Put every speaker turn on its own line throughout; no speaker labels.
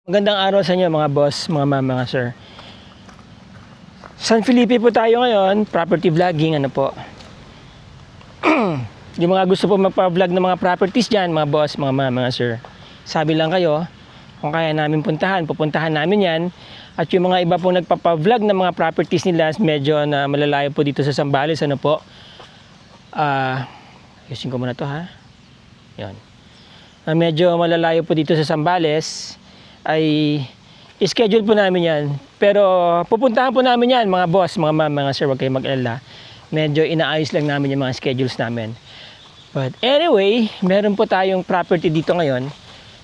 Magandang araw sa inyo mga boss, mga ma'am, mga sir. San Felipe po tayo ngayon, property vlogging, ano po. Yung mga gusto po magpa-vlog ng mga properties dyan, mga boss, mga ma'am, mga sir. Sabi lang kayo, kung kaya namin puntahan, pupuntahan namin yan. At yung mga iba po nagpapa-vlog ng mga properties nila, medyo na malalayo po dito sa Zambales, ano po. Ayusin ko muna to ha. Yan. Medyo malalayo po dito sa Zambales, ay schedule po namin yan. Pero pupuntahan po namin yan mga boss, mga ma'am, mga sir, huwag kayong mag-alala. Medyo inaayos lang namin yung mga schedules namin. But anyway, meron po tayong property dito ngayon.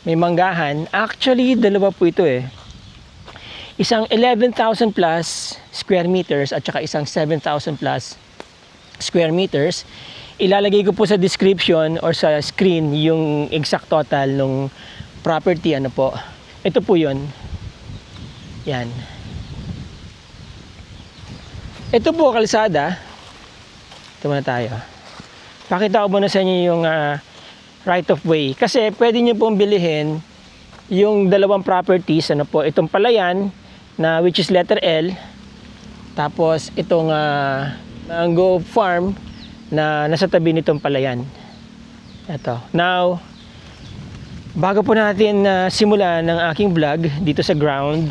May manggahan. Actually, dalawa po ito eh. Isang 11,000 plus square meters at saka isang 7,000 plus square meters. Ilalagay ko po sa description or sa screen yung exact total ng property, ano po. Ito po yun. Yan. Ito po kalsada. Ito muna tayo. Pakita ko muna sa inyo yung right of way. Kasi pwede nyo pong bilihin yung dalawang properties. Ano po, itong palayan na which is letter L. Tapos itong mango farm na nasa tabi nitong palayan. Ito. Now, bago po natin simulan ng aking vlog dito sa ground,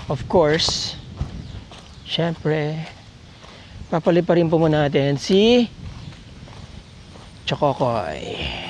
of course, syempre, papaliparin po muna natin si Chokokoy.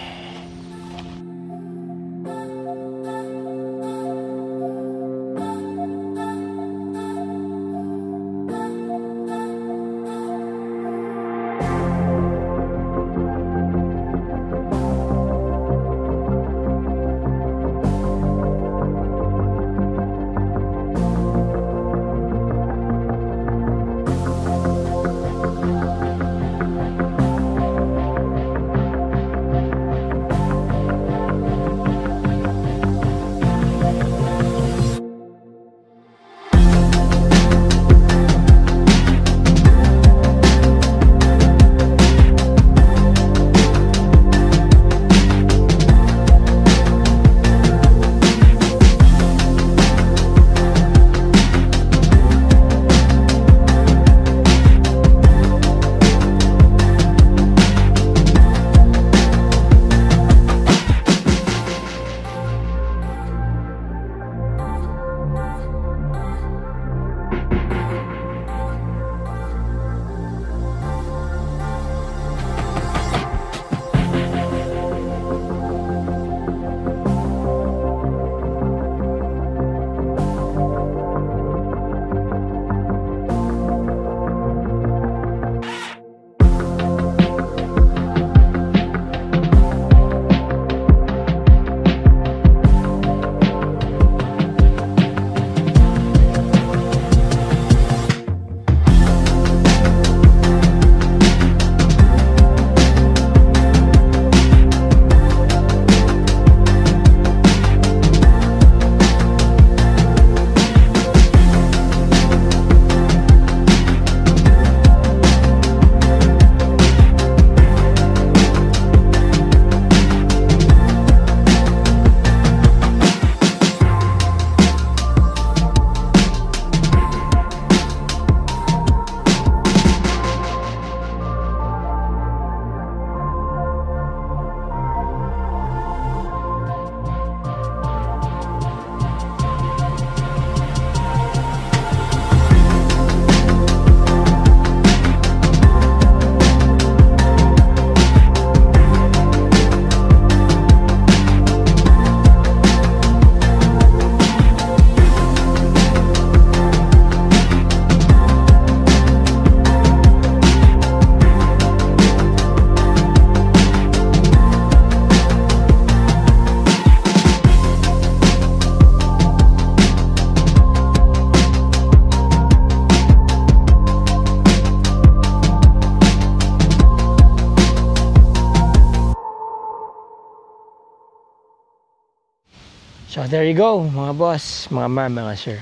So there you go mga boss, mga ma'am, mga sir.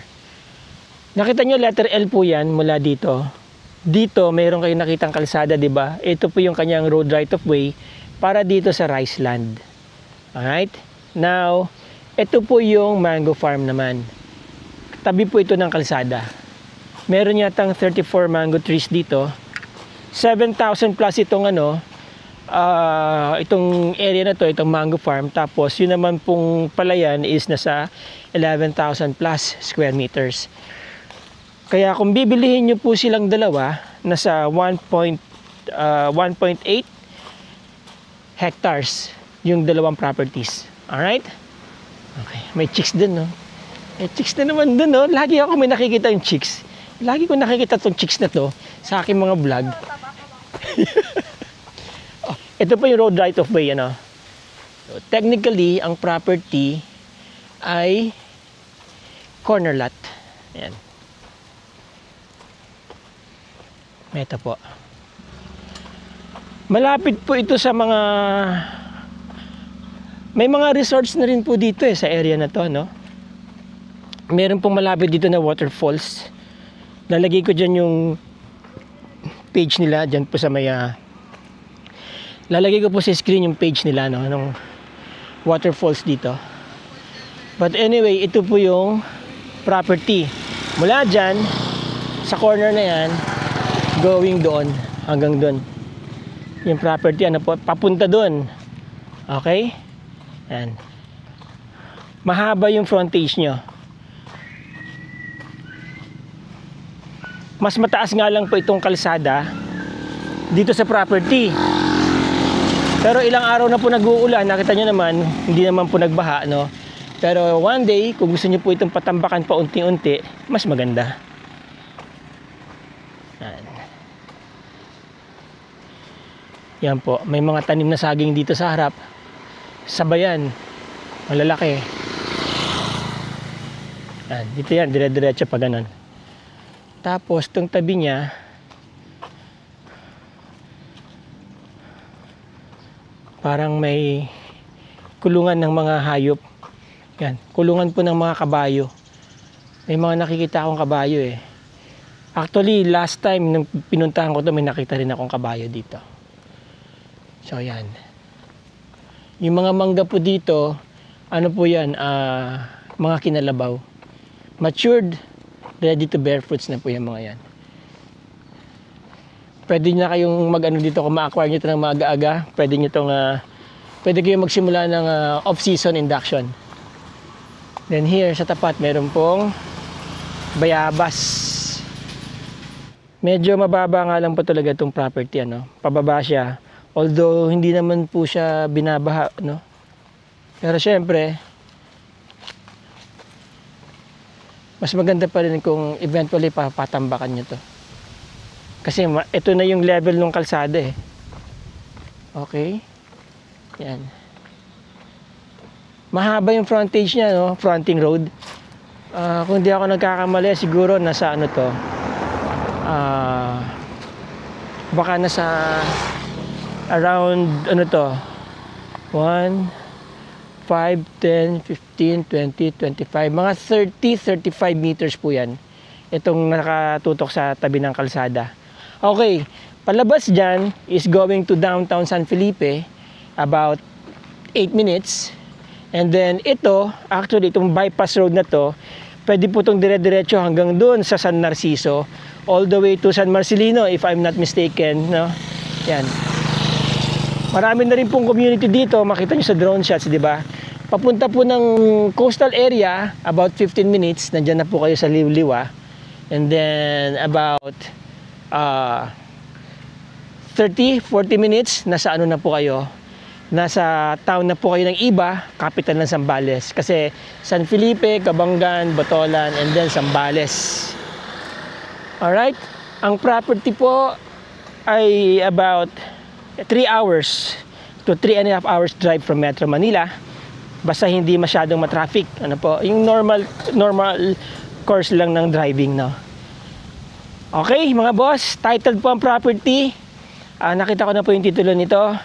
Nakita nyo letter L po yan mula dito. Dito mayroon kayong nakitang kalsada, di ba? Ito po yung kanyang road right of way para dito sa rice land. Alright? Now, Ito po yung mango farm naman. Tabi po ito ng kalsada. Meron yatang 34 mango trees dito. 7,000 plus itong itong area na to, itong mango farm. Tapos yun naman pong palayan is nasa 11,000 plus square meters. Kaya kung bibilihin nyo po silang dalawa, nasa 1.8 hectares yung dalawang properties. Alright? Okay. May chicks din, no? May chicks na naman dun, no? Lagi ako may nakikita yung chicks. Lagi ko nakikita tong chicks na to sa aking mga vlog. Oh, ito po yung road right of way, So, technically, ang property ay corner lot. Ayan. Ito po. Malapit po ito sa mga... May mga resorts na rin po dito sa area na to, no? Meron pong malapit dito na waterfalls. Lalagay ko dyan yung page nila, dyan po sa may... lalagay ko po sa screen yung page nila, no? Nung waterfalls dito. But anyway, ito po yung property. Mula dyan, sa corner na yan, going doon, hanggang doon. Yung property, papunta doon. Okay? Yan. Mahaba yung frontage nyo. Mas mataas nga lang po itong kalsada dito sa property. Pero ilang araw na po nag-uulan, nakita nyo naman, hindi naman po nagbaha, no? Pero one day, kung gusto nyo po itong patambakan pa unti-unti, mas maganda. Yan po, may mga tanim na saging dito sa harap. Sabayan, malalaki. Yan, dito yan, dire-diretso pa ganun. Tapos, itong tabi niya, parang may kulungan ng mga hayop. Yan, kulungan po ng mga kabayo. May mga nakikita akong kabayo eh. Actually, last time nung pinuntahan ko to, may nakita rin akong kabayo dito. So, yan. Yung mga mangga po dito, ano po yan, mga kinalabaw. Matured, ready to bear fruits na po yung mga yan. Pwede na kayong mag-ano dito, kung ma-acquire nyo ito ng maaga-aga, pwede kayong magsimula ng off-season induction. Then here, sa tapat, meron pong bayabas. Medyo mababa nga lang po talaga itong property, pababa siya. Although, hindi naman po siya binabaha, no? Pero syempre, mas maganda pa rin kung eventually patambakan nyo to. Kasi ito na yung level ng kalsada eh. Okay? Yan. Mahaba yung frontage niya, no? Fronting road. Kung di ako nagkakamali, siguro nasa ano to. Baka nasa around ano to 1, 5, 10, 15, 20, 25 mga 30, 35 meters po yan itong nakatutok sa tabi ng kalsada. Okay, palabas dyan is going to downtown San Felipe about 8 minutes, and then ito actually itong bypass road na to pwede po itong dire-diretso hanggang doon sa San Narciso all the way to San Marcelino if I'm not mistaken, no? Yan. Marami na rin pong community dito, makita nyo sa drone shots, di ba? Papunta po ng coastal area, about 15 minutes, nandyan na po kayo sa Liwliwa. And then about 30, 40 minutes, nasa ano na po kayo? Nasa town na po kayo ng Iba, capital ng Zambales. Kasi San Felipe, Cabangan, Botolan, and then Zambales. Alright? Ang property po ay about 3 hours to 3.5 hours drive from Metro Manila. Basta hindi masyadong matraffic. Ano po? Yung normal course lang ng driving, no? Okay, mga boss. Titled po ang property. Nakita ko na po yung titulo nito.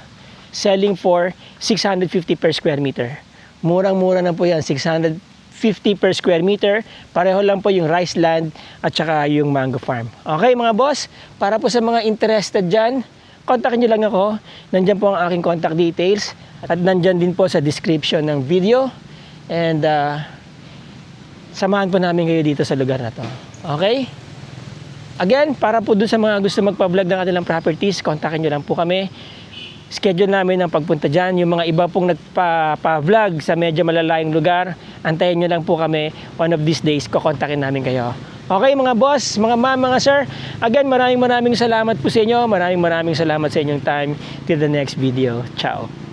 Selling for 650 per square meter. Murang-mura na po yan. 650 per square meter. Pareho lang po yung rice land at saka yung mango farm. Okay, mga boss. Para po sa mga interested dyan, kontakin nyo lang ako. Nandyan po ang aking contact details. At nandyan din po sa description ng video And samahan po namin kayo dito sa lugar na to. Okay? Again, para po dun sa mga gusto magpa-vlog ng kanilang properties, kontakin nyo lang po kami. Schedule namin ang pagpunta dyan. Yung mga iba pong nagpa-vlog sa medyo malalayong lugar, antayin nyo lang po kami. One of these days, kukontakin namin kayo. Okay mga boss, mga ma'am, mga sir. Again, maraming salamat po sa inyo. Maraming salamat sa inyong time. Till the next video. Ciao.